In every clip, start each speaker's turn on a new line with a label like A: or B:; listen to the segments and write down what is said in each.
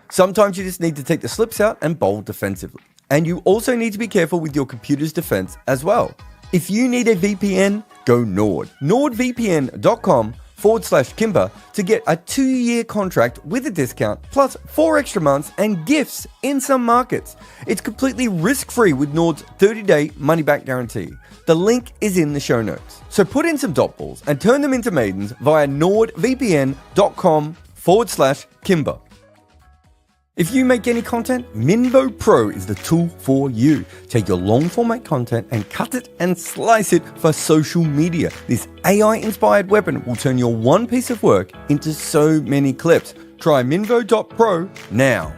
A: Sometimes you just need to take the slips out and bowl defensively. And you also need to be careful with your computer's defense as well. If you need a VPN, go Nord. NordVPN.com/Kimber to get a 2-year contract with a discount, plus 4 extra months and gifts in some markets. It's completely risk-free with Nord's 30-day money-back guarantee. The link is in the show notes. So put in some dot balls and turn them into maidens via NordVPN.com/Kimber. If you make any content, Minvo Pro is the tool for you. Take your long format content and cut it and slice it for social media. This AI-inspired weapon will turn your one piece of work into so many clips. Try Minvo.pro now.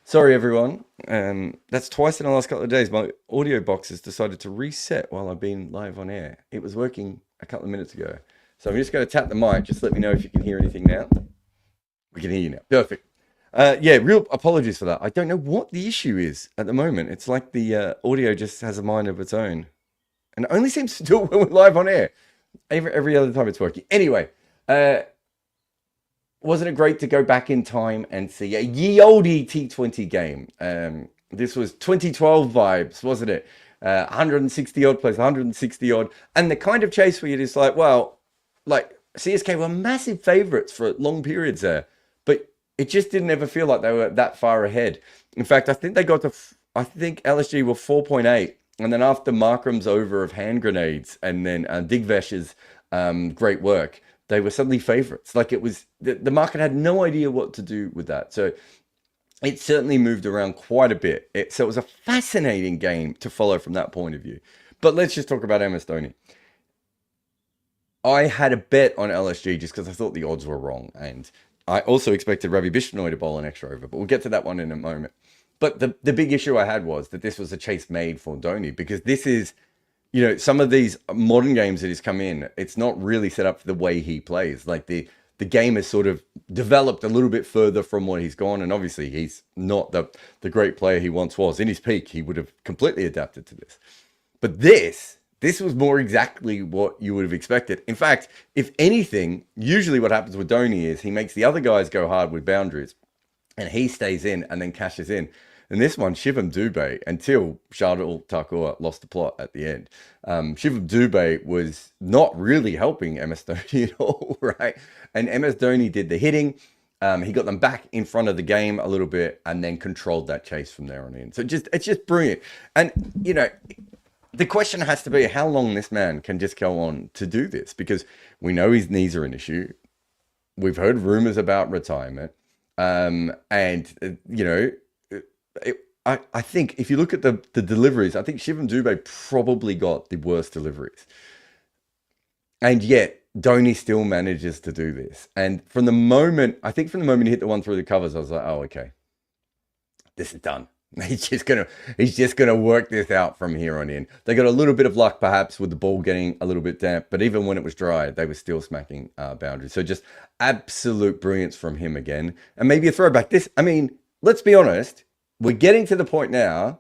A: Sorry, everyone. That's twice in the last couple of days. My audio box has decided to reset while I've been live on air. It was working a couple of minutes ago. So I'm just going to tap the mic. Just let me know if you can hear anything now. We can hear you now. Perfect. Yeah, real apologies for that. I don't know what the issue is at the moment. It's like the audio just has a mind of its own. And it only seems to do it when we're live on air. Every other time it's working. Anyway, wasn't it great to go back in time and see a ye olde T20 game? This was 2012 vibes, wasn't it? 160 odd plays, 160 odd. And the kind of chase where you're just like, well, like CSK were massive favourites for long periods there. But it just didn't ever feel like they were that far ahead. In fact, I think they got to, I think LSG were 4.8. And then after Markram's over of hand grenades and then Digvesh's great work, they were suddenly favourites. Like it was, the market had no idea what to do with that. So it certainly moved around quite a bit. So it was a fascinating game to follow from that point of view. But let's just talk about MS Dhoni. I had a bet on LSG just because I thought the odds were wrong. And I also expected Ravi Bishnoi to bowl an extra over. But we'll get to that one in a moment. But the big issue I had was that this was a chase made for Dhoni, because this is, you know, some of these modern games that he's come in, it's not really set up for the way he plays. Like the game has sort of developed a little bit further from what he's gone. And obviously he's not the great player he once was. In his peak, he would have completely adapted to this. But this was more exactly what you would have expected. In fact, if anything, usually what happens with Dhoni is he makes the other guys go hard with boundaries and he stays in and then cashes in. And this one, Shivam Dubé, until Shardul Thakur lost the plot at the end, Shivam Dubé was not really helping MS Dhoni at all, right? And MS Dhoni did the hitting. He got them back in front of the game a little bit and then controlled that chase from there on in. So it's just brilliant. And, you know, the question has to be how long this man can just go on to do this, because we know his knees are an issue. We've heard rumors about retirement. And, you know, I think if you look at the deliveries, I think Shivam Dubé probably got the worst deliveries. And yet, Dhoni still manages to do this. And from the moment he hit the one through the covers, I was like, oh, okay, this is done. He's just gonna work this out from here on in. They got a little bit of luck, perhaps, with the ball getting a little bit damp, but even when it was dry, they were still smacking boundaries. So just absolute brilliance from him again. And maybe a throwback. I mean, let's be honest. We're getting to the point now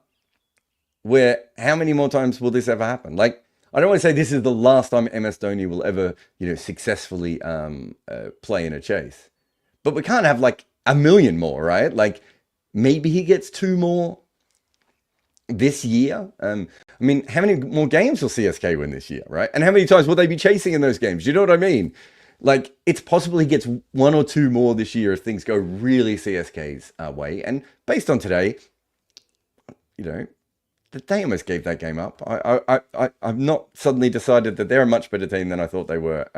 A: where how many more times will this ever happen? Like, I don't want to say this is the last time MS Dhoni will ever, successfully play in a chase, but we can't have like a million more, right? Like maybe he gets two more this year. I mean, how many more games will CSK win this year, right? And how many times will they be chasing in those games? You know what I mean? Like, it's possible he gets one or two more this year if things go really CSK's way. And based on today, they almost gave that game up. I've not suddenly decided that they're a much better team than I thought they were,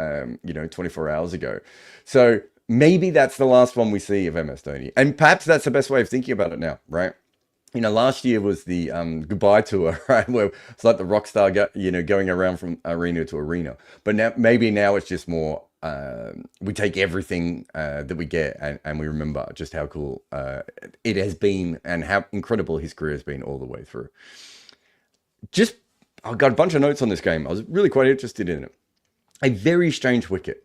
A: 24 hours ago. So maybe that's the last one we see of MS Dhoni. And perhaps that's the best way of thinking about it now, right? Last year was the goodbye tour, right? Where it's like the rock star, going around from arena to arena. But now it's just more, we take everything that we get and we remember just how cool it has been and how incredible his career has been all the way through. I've got a bunch of notes on this game. I was really quite interested in it. A very strange wicket.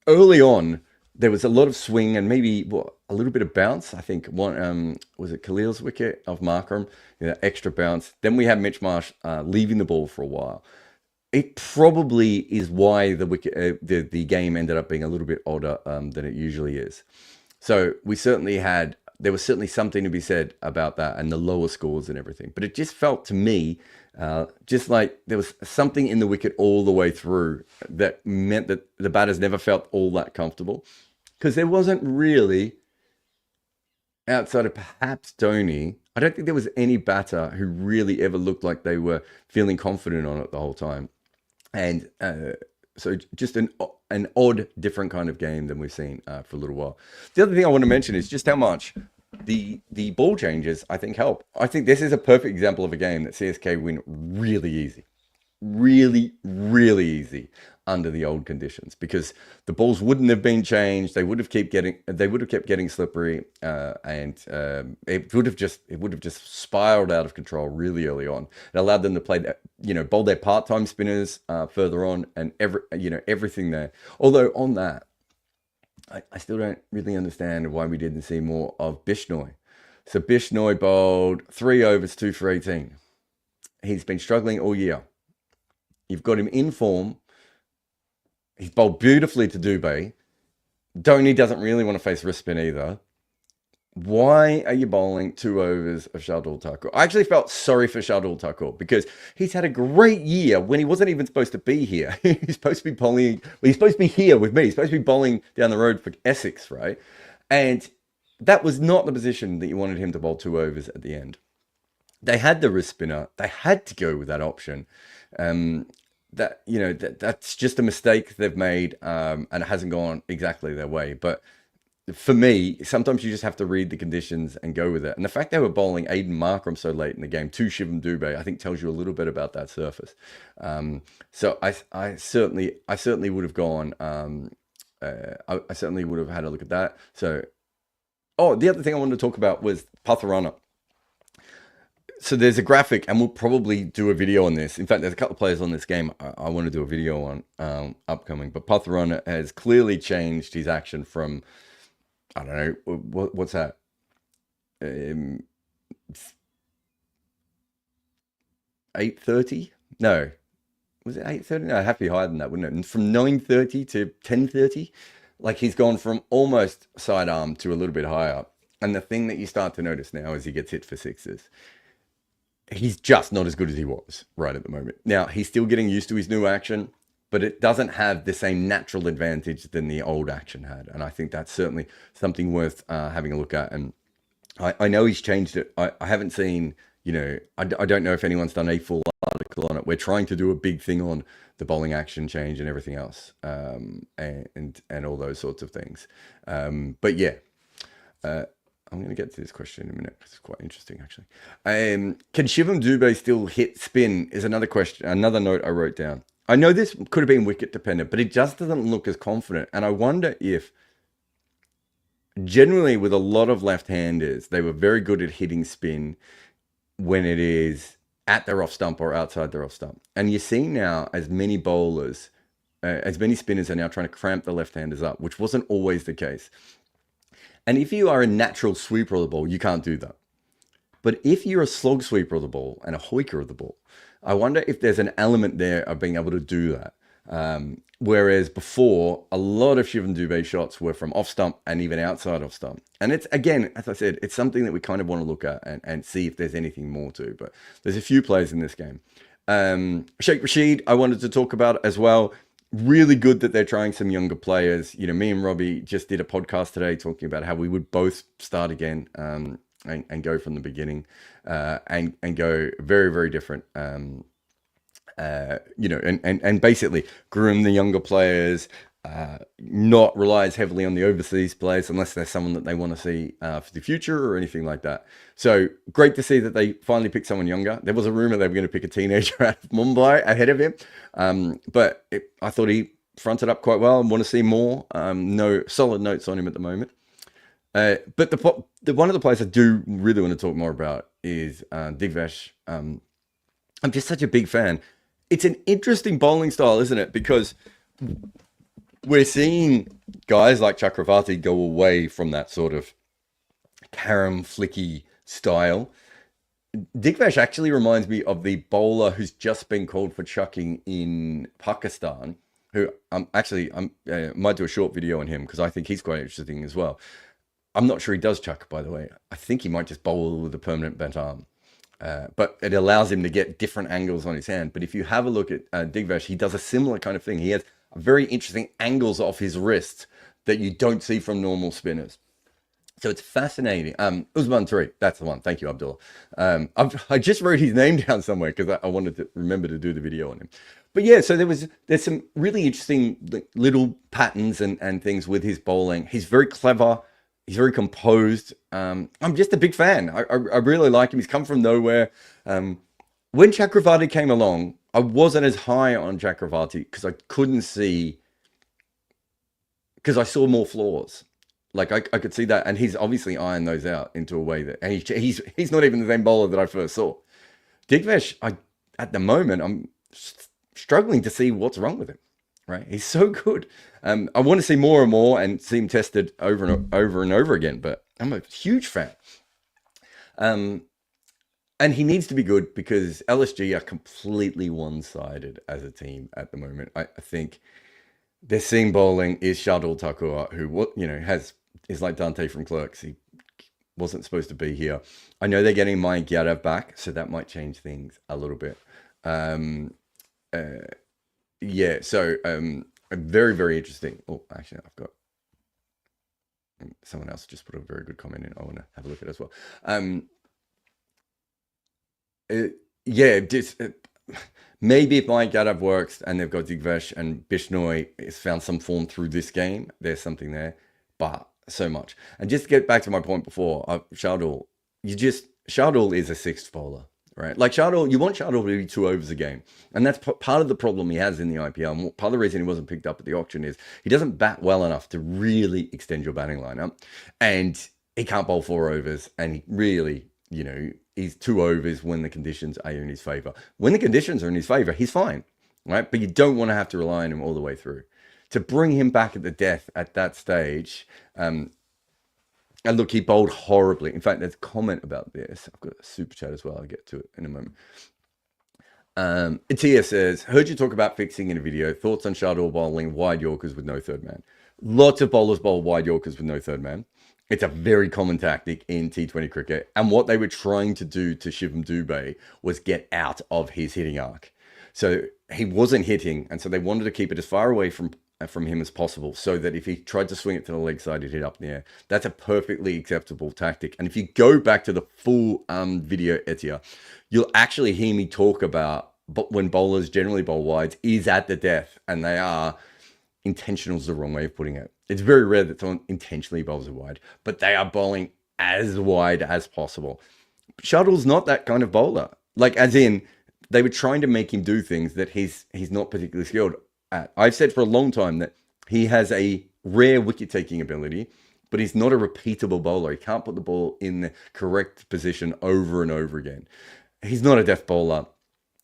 A: Early on, there was a lot of swing and maybe a little bit of bounce. I think one was it Khalil's wicket of Markram, extra bounce. Then we had Mitch Marsh leaving the ball for a while. It probably is why the wicket, the game ended up being a little bit odder than it usually is. So there was certainly something to be said about that and the lower scores and everything. But it just felt to me just like there was something in the wicket all the way through that meant that the batters never felt all that comfortable. Because there wasn't really, outside of perhaps Dhoni, I don't think there was any batter who really ever looked like they were feeling confident on it the whole time. And so just an odd, different kind of game than we've seen for a little while. The other thing I want to mention is just how much the ball changes, I think, help. I think this is a perfect example of a game that CSK win really easy. Really, really easy under the old conditions because the balls wouldn't have been changed. They would have kept getting slippery, and it would have just spiraled out of control really early on. It allowed them to play that, bowl their part-time spinners further on, and everything there. Although on that, I still don't really understand why we didn't see more of Bishnoi. So Bishnoi bowled 3 overs, 2 for 18. He's been struggling all year. You've got him in form. He's bowled beautifully to Dubé. Dhoni doesn't really want to face wrist spin either. Why are you bowling 2 overs of Shardul Thakur? I actually felt sorry for Shardul Thakur because he's had a great year when he wasn't even supposed to be here. He's supposed to be bowling. Well, he's supposed to be here with me. He's supposed to be bowling down the road for Essex, right? And that was not the position that you wanted him to bowl 2 overs at the end. They had the wrist spinner. They had to go with that option. That's just a mistake they've made, and it hasn't gone exactly their way. But for me, sometimes you just have to read the conditions and go with it. And the fact they were bowling Aiden Markram so late in the game to Shivam Dubé, I think tells you a little bit about that surface. So I certainly would have gone. I certainly would have had a look at that. So, the other thing I wanted to talk about was Patharana. So there's a graphic, and we'll probably do a video on this. In fact, there's a couple of players on this game I want to do a video on upcoming. But Patharana has clearly changed his action from, I don't know, what's that? 8:30? No. Was it 8:30? No, it'd have to be higher than that, wouldn't it? From 9:30 to 10:30? Like he's gone from almost sidearm to a little bit higher. And the thing that you start to notice now is he gets hit for sixes. He's just not as good as he was right at the moment. Now, he's still getting used to his new action, but it doesn't have the same natural advantage than the old action had. And I think that's certainly something worth having a look at. And I know he's changed it. I haven't seen, I don't know if anyone's done a full article on it. We're trying to do a big thing on the bowling action change and everything else, and all those sorts of things. But yeah, I'm going to get to this question in a minute because it's quite interesting, actually. Can Shivam Dubé still hit spin is another question, another note I wrote down. I know this could have been wicket dependent, but it just doesn't look as confident. And I wonder if, generally with a lot of left-handers, they were very good at hitting spin when it is at their off stump or outside their off stump. And you see now as many bowlers, as many spinners are now trying to cramp the left-handers up, which wasn't always the case. And if you are a natural sweeper of the ball, you can't do that. But if you're a slog sweeper of the ball and a hoiker of the ball, I wonder if there's an element there of being able to do that. Whereas before, a lot of Shivam Dubé shots were from off stump and even outside off stump. And it's, again, as I said, it's something that we kind of want to look at and see if there's anything more to. But there's a few players in this game. Sheikh Rashid, I wanted to talk about as well. Really good that they're trying some younger players. You know, me and Robbie just did a podcast today talking about how we would both start again and go from the beginning and go very, very different. You know, and basically groom the younger players, not rely as heavily on the overseas players unless there's someone that they want to see for the future or anything like that. So great to see that they finally picked someone younger. There was a rumor they were going to pick a teenager out of Mumbai ahead of him, but I thought he fronted up quite well and want to see more. No solid notes on him at the moment. But one of the players I do really want to talk more about is Digvesh. I'm just such a big fan. It's an interesting bowling style, isn't it? Because we're seeing guys like Chakravarti go away from that sort of carom flicky style. Digvesh actually reminds me of the bowler who's just been called for chucking in Pakistan, who might do a short video on him because I think he's quite interesting as well. I'm not sure he does chuck, by the way. I think he might just bowl with a permanent bent arm. But it allows him to get different angles on his hand. But if you have a look at Digvesh, he does a similar kind of thing. He has very interesting angles off his wrist that you don't see from normal spinners. So it's fascinating. Usman Tariq, that's the one. Thank you, Abdullah. I just wrote his name down somewhere because I wanted to remember to do the video on him. But yeah, so there's some really interesting little patterns and things with his bowling. He's very clever. He's very composed. I'm just a big fan. I really like him. He's come from nowhere. When Chakravarti came along, I wasn't as high on Chakravarti because I couldn't see, because I saw more flaws. Like I could see that, and he's obviously ironed those out into a way that, and he's not even the same bowler that I first saw. Digvesh, at the moment, I'm struggling to see what's wrong with him. Right, he's so good. I want to see more and more and see him tested over and over again. But I'm a huge fan. And he needs to be good because LSG are completely one-sided as a team at the moment. I think their seam bowling is Shardul Thakur, who is like Dante from Clerks. He wasn't supposed to be here. I know they're getting Mike Yadav back, so that might change things a little bit. Yeah, so very, very interesting. Oh, actually, I've got someone else just put a very good comment in. I want to have a look at it as well. Maybe if Mike Yadav works and they've got Digvesh and Bishnoi has found some form through this game, there's something there. But so much. And just to get back to my point before, Shardul, Shardul is a sixth bowler. Right, like Shardul, you want Shardul to be 2 overs a game, and that's part of the problem he has in the IPL. And part of the reason he wasn't picked up at the auction is he doesn't bat well enough to really extend your batting lineup, and he can't bowl 4 overs. And he really, he's 2 overs when the conditions are in his favor. When the conditions are in his favor, he's fine, right? But you don't want to have to rely on him all the way through. To bring him back at the death at that stage. And look, he bowled horribly. In fact, there's a comment about this. I've got a super chat as well. I'll get to it in a moment. Atia says, heard you talk about fixing in a video. Thoughts on Shardul bowling wide Yorkers with no third man? Lots of bowlers bowl wide Yorkers with no third man. It's a very common tactic in T20 cricket. And what they were trying to do to Shivam Dubé was get out of his hitting arc. So he wasn't hitting. And so they wanted to keep it as far away from him as possible, so that if he tried to swing it to the leg side, he'd hit up in the air. That's a perfectly acceptable tactic. And if you go back to the full video, Etia, you'll actually hear me talk about, but when bowlers generally bowl wides is at the death, and they are, intentional is the wrong way of putting it. It's very rare that someone intentionally bowls a wide, but they are bowling as wide as possible. Shardul's not that kind of bowler. Like, as in, they were trying to make him do things that he's not particularly skilled at. I've said for a long time that he has a rare wicket-taking ability, but he's not a repeatable bowler. He can't put the ball in the correct position over and over again. He's not a death bowler.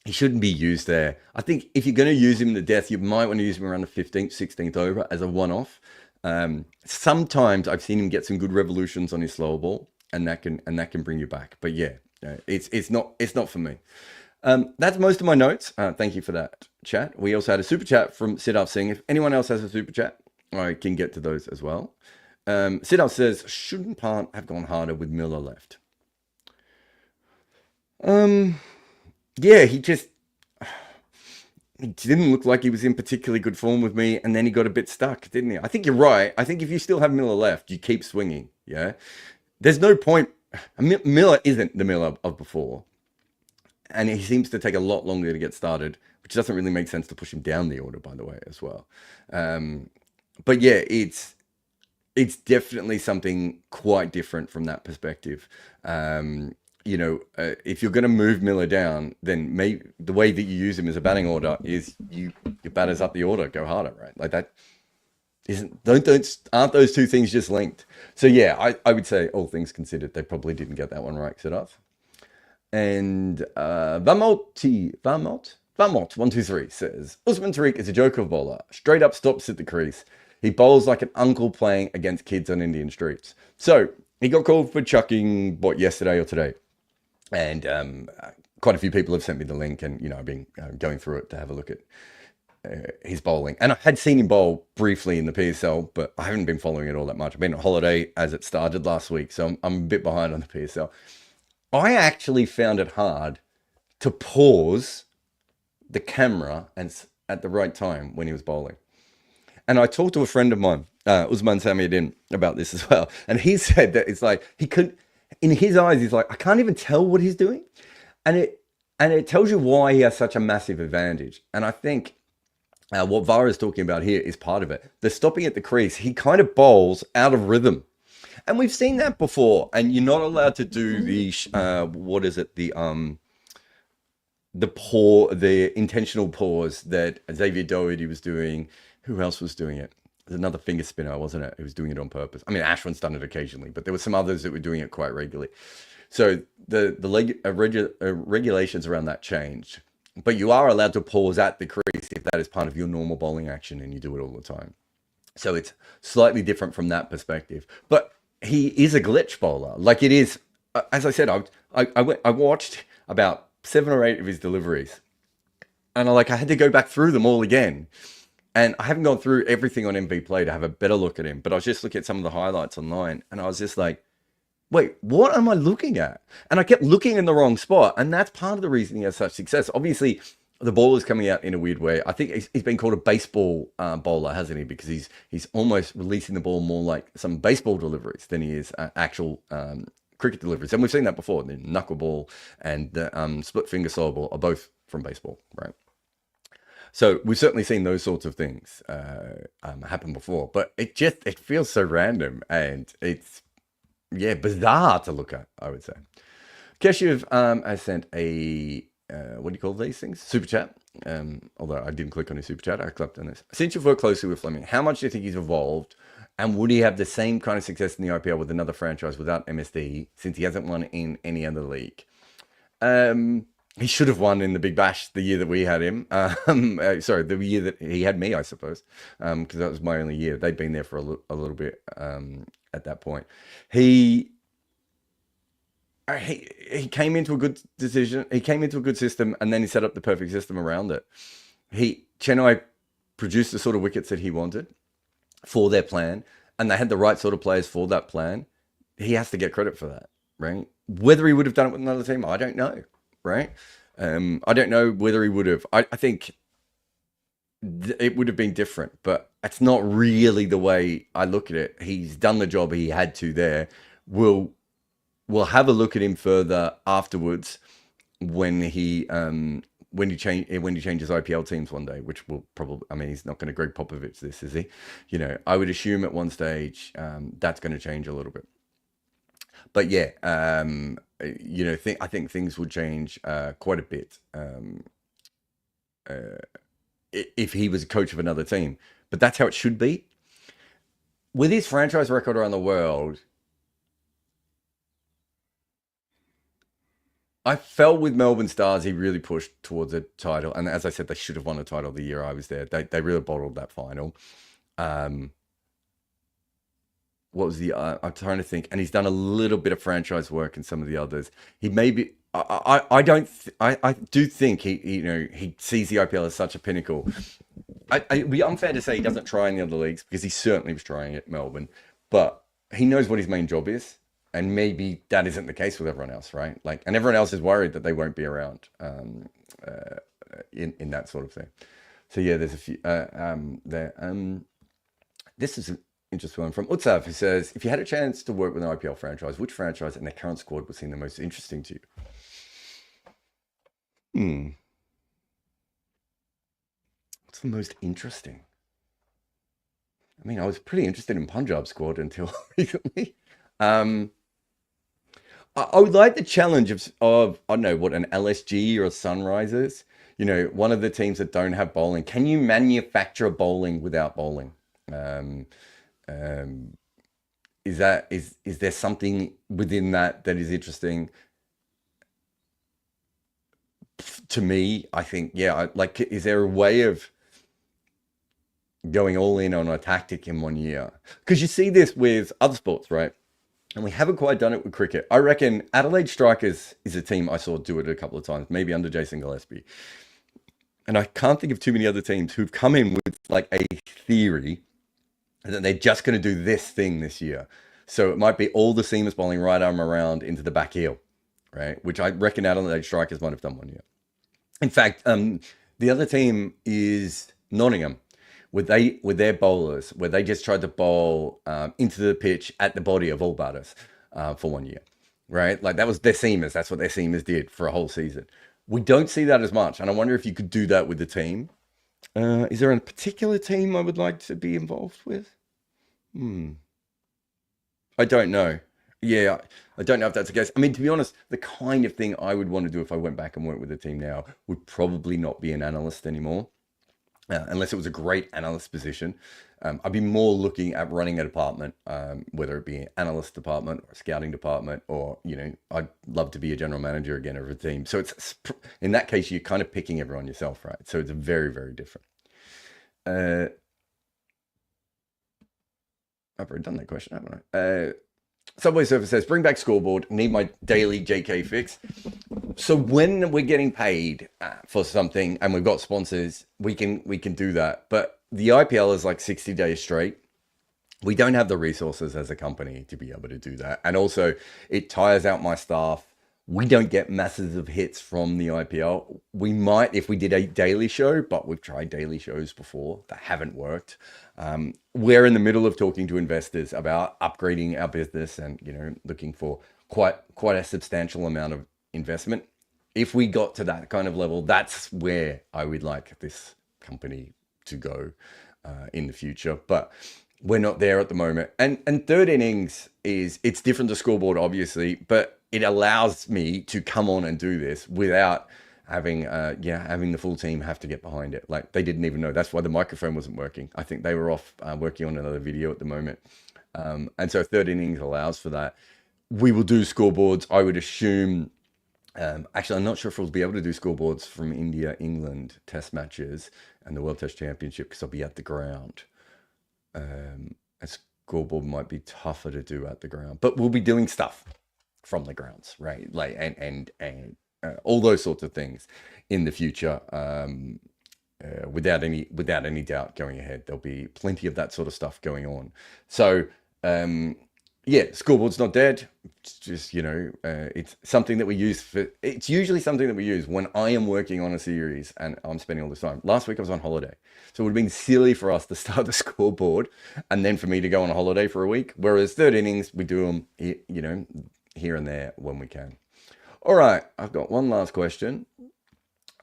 A: He shouldn't be used there. I think if you're going to use him to death, you might want to use him around the 15th, 16th over as a one-off. Sometimes I've seen him get some good revolutions on his slower ball, and that can bring you back. But yeah, it's not for me. That's most of my notes. Thank you for that chat. We also had a super chat from Siddharth Singh. If anyone else has a super chat, I can get to those as well. Siddharth says, shouldn't Pant have gone harder with Miller left? Yeah, he didn't look like he was in particularly good form with me, and then he got a bit stuck, didn't he? I think you're right. I think if you still have Miller left, you keep swinging. Yeah, there's no point. Miller isn't the Miller of before, and he seems to take a lot longer to get started, which doesn't really make sense to push him down the order, by the way, as well. But yeah, it's definitely something quite different from that perspective. If you're going to move Miller down, then maybe the way that you use him as a batting order is your batters up the order, go harder, right? Like that aren't those two things just linked? So yeah, I would say all things considered, they probably didn't get that one right, Siddharth. And Vamot123 says, Usman Tariq is a joke of bowler. Straight up stops at the crease. He bowls like an uncle playing against kids on Indian streets. So he got called for chucking, yesterday or today? And quite a few people have sent me the link, and I've been going through it to have a look at his bowling. And I had seen him bowl briefly in the PSL, but I haven't been following it all that much. I've been on holiday as it started last week, so I'm a bit behind on the PSL. I actually found it hard to pause the camera and at the right time when he was bowling. And I talked to a friend of mine, Usman Samiuddin, about this as well. And he said that it's like he could, in his eyes, he's like, I can't even tell what he's doing. And it tells you why he has such a massive advantage. And I think what Vara is talking about here is part of it. The stopping at the crease, he kind of bowls out of rhythm. And we've seen that before, and you're not allowed to do the the intentional pause that Xavier Doherty was doing. Who else was doing it? There's another finger spinner, wasn't it? Who was doing it on purpose. I mean, Ashwin's done it occasionally, but there were some others that were doing it quite regularly. So the regulations around that changed, but you are allowed to pause at the crease if that is part of your normal bowling action and you do it all the time. So it's slightly different from that perspective, but he is a glitch bowler. Like it is, as I said, I watched about 7 or 8 of his deliveries, and I had to go back through them all again. And I haven't gone through everything on MV Play to have a better look at him, but I was just looking at some of the highlights online, and I was just like, wait, what am I looking at? And I kept looking in the wrong spot, and that's part of the reason he has such success. Obviously, the ball is coming out in a weird way. I think he's been called a baseball bowler, hasn't he? Because he's almost releasing the ball more like some baseball deliveries than he is actual cricket deliveries. And we've seen that before. The knuckleball and the split finger solo ball are both from baseball, right? So we've certainly seen those sorts of things happen before, but it feels so random, and it's bizarre to look at, I would say. Keshiv has sent a what do you call these things? Super chat. Although I didn't click on his super chat, I clicked on this. Since you've worked closely with Fleming, how much do you think he's evolved, and would he have the same kind of success in the IPL with another franchise without MSD, since he hasn't won in any other league? He should have won in the Big Bash the year that we had him. Sorry, the year that he had me, I suppose, because that was my only year. They'd been there for a little bit at that point. He came into a good decision. He came into a good system, and then he set up the perfect system around it. Chennai produced the sort of wickets that he wanted for their plan, and they had the right sort of players for that plan. He has to get credit for that, right? Whether he would have done it with another team, I don't know, right? I don't know whether he would have. I think it would have been different, but it's not really the way I look at it. He's done the job he had to there. We'll have a look at him further afterwards when he changes IPL teams one day, which will probably, I mean, he's not going to Greg Popovich this, is he? I would assume at one stage that's going to change a little bit. But yeah, I think things would change quite a bit if he was a coach of another team. But that's how it should be. With his franchise record around the world, I felt with Melbourne Stars, he really pushed towards a title. And as I said, they should have won a title the year I was there. They really bottled that final. What was I'm trying to think. And he's done a little bit of franchise work in some of the others. He maybe, I don't. I do think he sees the IPL as such a pinnacle. It'd be unfair to say he doesn't try in the other leagues because he certainly was trying at Melbourne, but he knows what his main job is, and maybe that isn't the case with everyone else, right? Like, and everyone else is worried that they won't be around in that sort of thing. So yeah, there's a few there. This is an interesting one from Utsav, who says, if you had a chance to work with an IPL franchise, which franchise in their current squad would seem the most interesting to you? Hmm. What's the most interesting? I mean, I was pretty interested in Punjab squad until recently. Um, I would like the challenge of I don't know what an LSG or a Sunrisers. One of the teams that don't have bowling. Can you manufacture bowling without bowling? Um, um, is there something within that is interesting to me? I think yeah. Like, is there a way of going all in on a tactic in 1 year? Because you see this with other sports, right? And we haven't quite done it with cricket. I reckon Adelaide Strikers is a team I saw do it a couple of times, maybe under Jason Gillespie. And I can't think of too many other teams who've come in with like a theory that they're just going to do this thing this year. So it might be all the seamers bowling right arm around into the back heel, right? Which I reckon Adelaide Strikers might have done 1 year. In fact, the other team is Nottingham, with their bowlers, where they just tried to bowl into the pitch at the body of all batters for 1 year, right? Like that was their seamers. That's what their seamers did for a whole season. We don't see that as much, and I wonder if you could do that with the team. Is there a particular team I would like to be involved with? Hmm. I don't know. Yeah, I don't know if that's the case. I mean, to be honest, the kind of thing I would want to do if I went back and worked with a team now would probably not be an analyst anymore, unless it was a great analyst position. I'd be more looking at running a department, whether it be an analyst department or a scouting department, or I'd love to be a general manager again of a team. So it's in that case, you're kind of picking everyone yourself, right? So it's very, very different. Uh, I've already done that question, haven't I? Subway Surfer says, bring back scoreboard. Need my daily JK fix. So when we're getting paid for something and we've got sponsors, we can do that. But the IPL is like 60 days straight. We don't have the resources as a company to be able to do that. And also, it tires out my staff. We don't get masses of hits from the IPL. We might if we did a daily show, but we've tried daily shows before that haven't worked. We're in the middle of talking to investors about upgrading our business and looking for quite a substantial amount of investment. If we got to that kind of level, that's where I would like this company to go in the future. But we're not there at the moment. And third innings it's different to scoreboard, obviously, but it allows me to come on and do this without having the full team have to get behind it. Like they didn't even know. That's why the microphone wasn't working. I think they were off working on another video at the moment. And so third innings allows for that. We will do scoreboards, I would assume. Actually, I'm not sure if we'll be able to do scoreboards from India, England test matches and the World Test Championship because I'll be at the ground. A scoreboard might be tougher to do at the ground, but we'll be doing stuff from the grounds, right? Like and all those sorts of things in the future. Without any doubt, going ahead, there'll be plenty of that sort of stuff going on. So yeah, scoreboard's not dead. It's just it's something that we use for. It's usually something that we use when I am working on a series and I'm spending all this time. Last week I was on holiday, so it would have been silly for us to start the scoreboard and then for me to go on a holiday for a week. Whereas third innings, we do them, here and there when we can. All right, I've got one last question.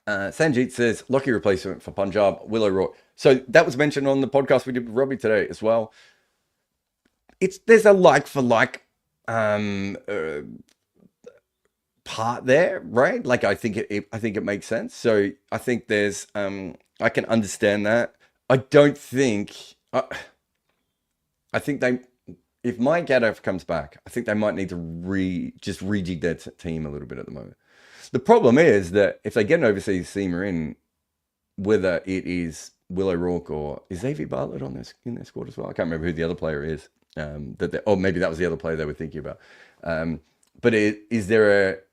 A: Sanjeet says, lucky replacement for Punjab, Willow Roy. So that was mentioned on the podcast we did with Robbie today as well. There's a like for like part there, right? Like I think it makes sense. So I think there's I can understand that. I don't think I think they if Mike Gaddoff comes back, I think they might need to just rejig their team a little bit at the moment. The problem is that if they get an overseas seamer in, whether it is Willow Rourke or is Xavier Bartlett in their squad as well? I can't remember who the other player is. Or maybe that was the other player they were thinking about. But is there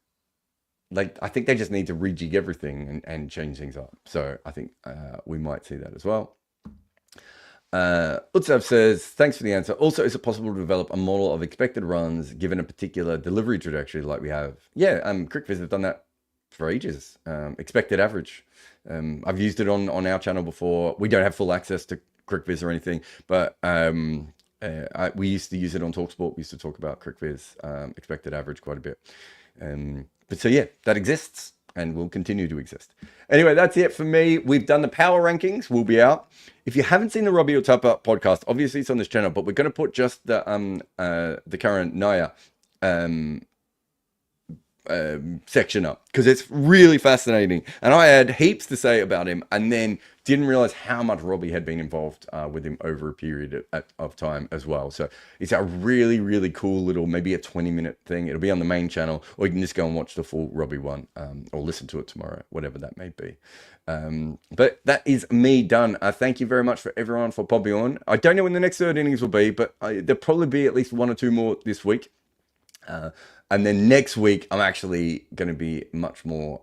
A: like, I think they just need to rejig everything and change things up. So I think we might see that as well. Utsav says, thanks for the answer. Also, is it possible to develop a model of expected runs given a particular delivery trajectory like we have? Yeah, CricViz have done that for ages. Expected average. I've used it on our channel before. We don't have full access to CricViz or anything, but we used to use it on TalkSport. We used to talk about CricViz expected average quite a bit. But so yeah, that exists and will continue to exist. Anyway, that's it for me. We've done the power rankings. We'll be out. If you haven't seen the Robbie or Tupper podcast, obviously it's on this channel, but we're going to put just the current Naya section up because it's really fascinating. And I had heaps to say about him and then didn't realize how much Robbie had been involved with him over a period of time as well. So it's a really, really cool little, maybe a 20-minute thing. It'll be on the main channel, or you can just go and watch the full Robbie one or listen to it tomorrow, whatever that may be. But that is me done. Thank you very much for everyone for popping on. I don't know when the next third innings will be, but there'll probably be at least 1 or 2 more this week. And then next week, I'm actually going to be much more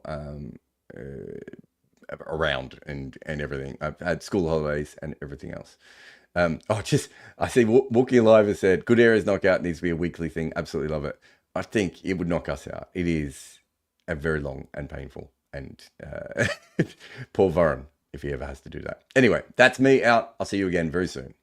A: around and everything. I've had school holidays and everything else. I see Walkie Alive has said, good areas knockout needs to be a weekly thing. Absolutely love it. I think it would knock us out. It is a very long and painful. And poor Varun, if he ever has to do that. Anyway, that's me out. I'll see you again very soon.